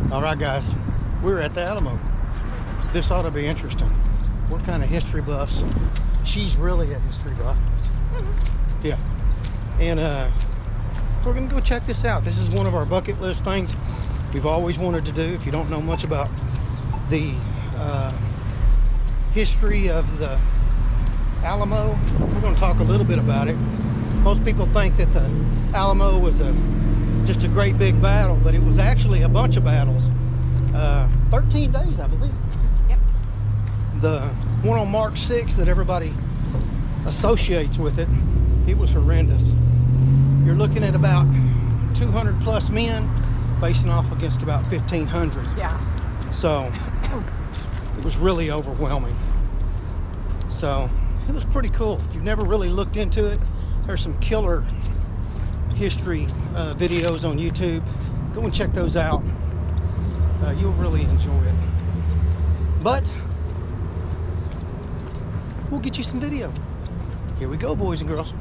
All right, guys, we're at the Alamo. This ought to be interesting. What kind of history buffs? She's really a history buff. Yeah. And we're gonna go check this out. This is one of our bucket list things we've always wanted to do. If you don't know much about the history of the Alamo, we're going to talk a little bit about it. Most people think that the Alamo was just a great big battle, but it was actually a bunch of battles. 13 days, I believe. Yep. The one on March 6th that everybody associates with it, it was horrendous. You're looking at about 200 plus men facing off against about 1,500. Yeah. So it was really overwhelming. So it was pretty cool. If you've never really looked into it, there's some killer history videos on YouTube. Go and check those out. You'll really enjoy it. But we'll get you some video. Here we go, boys and girls.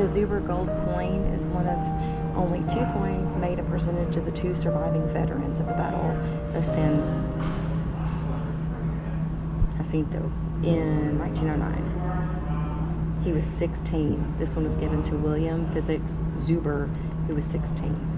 The Zuber gold coin is one of only 2 coins made and presented to the 2 surviving veterans of the Battle of San Jacinto in 1909. He was 16. This one was given to William Physics Zuber, who was 16.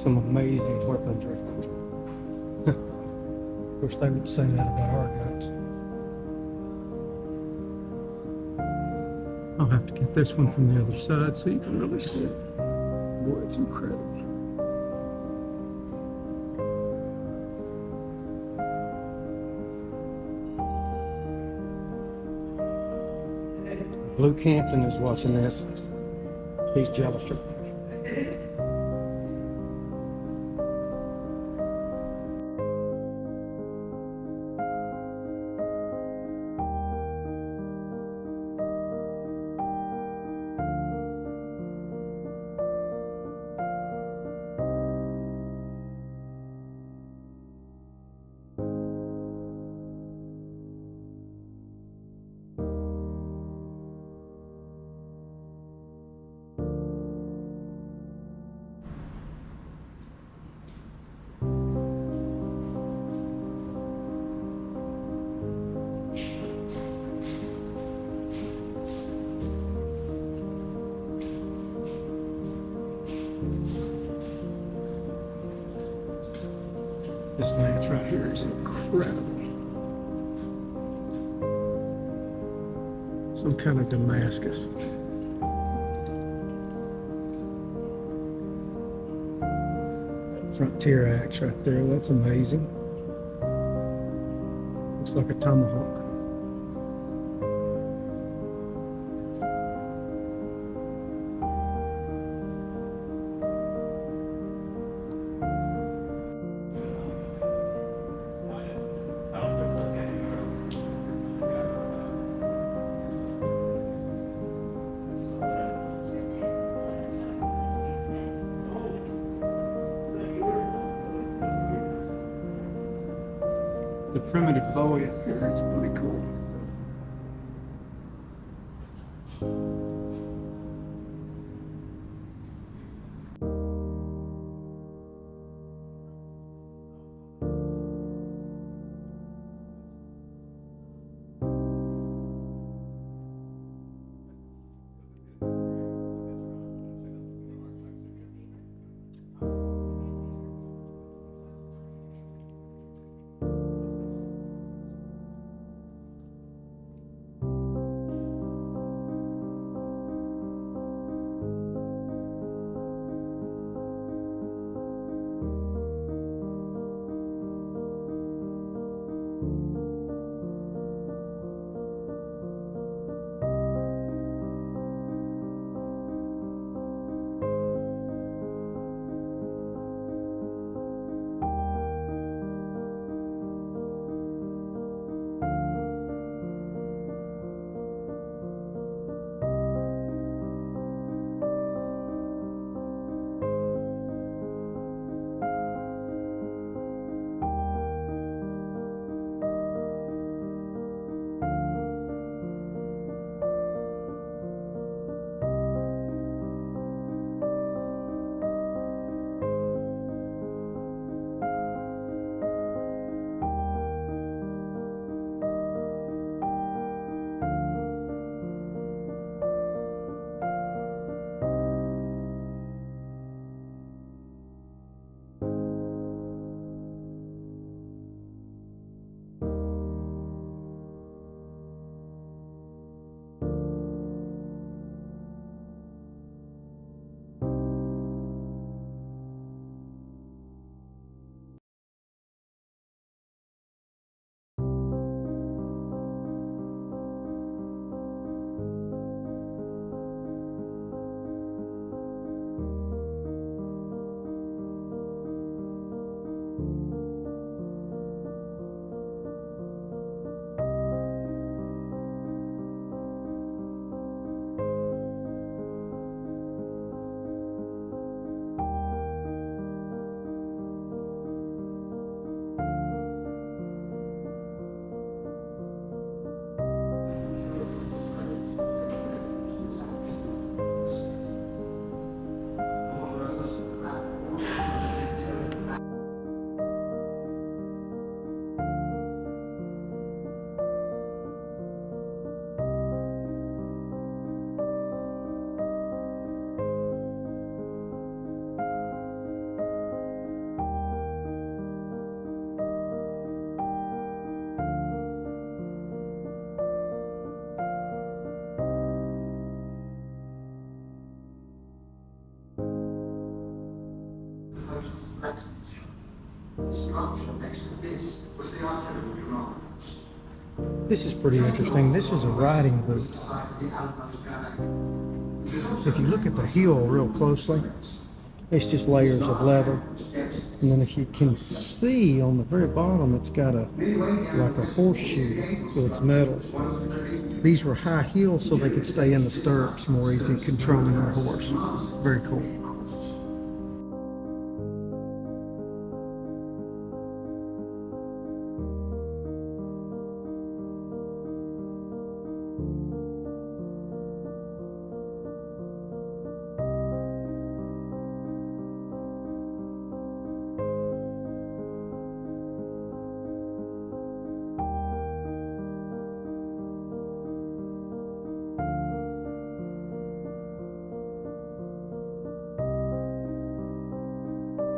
Some amazing weaponry. Of course, they would say that about our guns. I'll have to get this one from the other side so you can really see it. Boy, it's incredible. Luke Hampton is watching this. He's jealous of me. This lance right here is incredible. Some kind of Damascus. Frontier axe right there, that's amazing. Looks like a tomahawk. The primitive bowie up here, it's pretty cool. The structure next to this was the artillery command post. This is pretty interesting. This is a riding boot. If you look at the heel real closely, it's just layers of leather. And then if you can see on the very bottom, it's got like a horseshoe, so it's metal. These were high heels so they could stay in the stirrups more easy, controlling their horse. Very cool.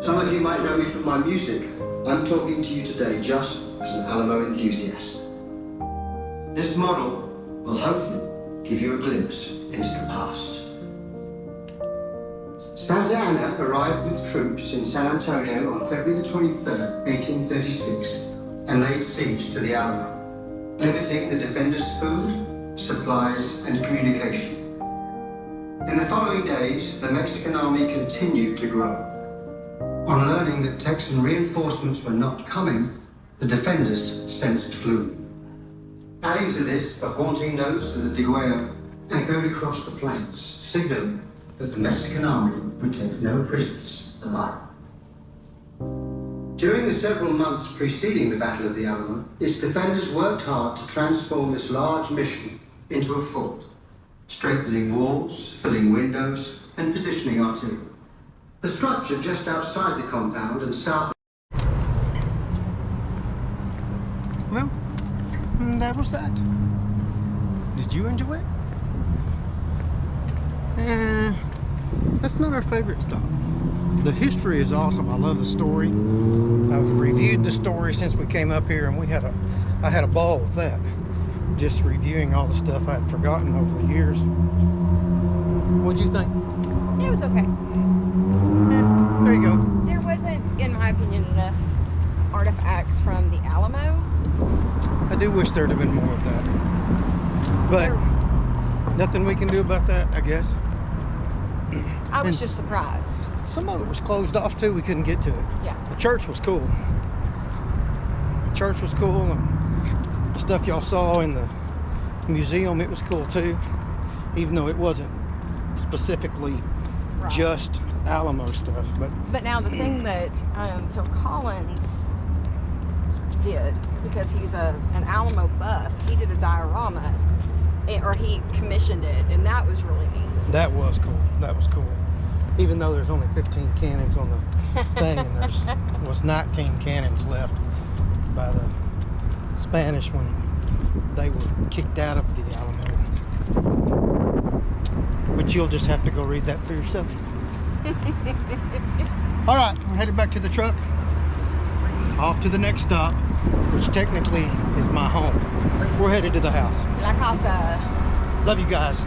Some of you might know me from my music. I'm talking to you today just as an Alamo enthusiast. This model will hopefully give you a glimpse into the past. Santa Anna arrived with troops in San Antonio on February the 23rd, 1836, and laid siege to the Alamo, limiting the defenders' food, supplies, and communication. In the following days, the Mexican army continued to grow. On learning that Texan reinforcements were not coming, the defenders sensed gloom. Adding to this, the haunting notes of the Diguea echoed across the plains, signaling that the Mexican army would take no prisoners alive. During the several months preceding the Battle of the Alamo, its defenders worked hard to transform this large mission into a fort, strengthening walls, filling windows, and positioning artillery. The structure just outside the compound and south. Well, that was that. Did you enjoy it? That's not our favorite stop. The history is awesome. I love the story. I've reviewed the story since we came up here, and I had a ball with that. Just reviewing all the stuff I had forgotten over the years. What'd you think? It was okay. There you go. There wasn't, in my opinion, enough artifacts from the Alamo. I do wish there'd have been more of that. But nothing we can do about that, I guess. I was And just surprised. Some of it was closed off too. We couldn't get to it. Yeah. The church was cool. The church was cool, and the stuff y'all saw in the museum, it was cool too. Even though it wasn't specifically Right. just Alamo stuff. But now the thing that Phil Collins did, because he's an Alamo buff, he did a diorama, or he commissioned it, and that was really neat. That was cool. That was cool. Even though there's only 15 cannons on the thing, and there was 19 cannons left by the Spanish when they were kicked out of the Alamo. But you'll just have to go read that for yourself. All right, we're headed back to the truck. Off to the next stop, which technically is my home. We're headed to the house. La Casa. Love you guys.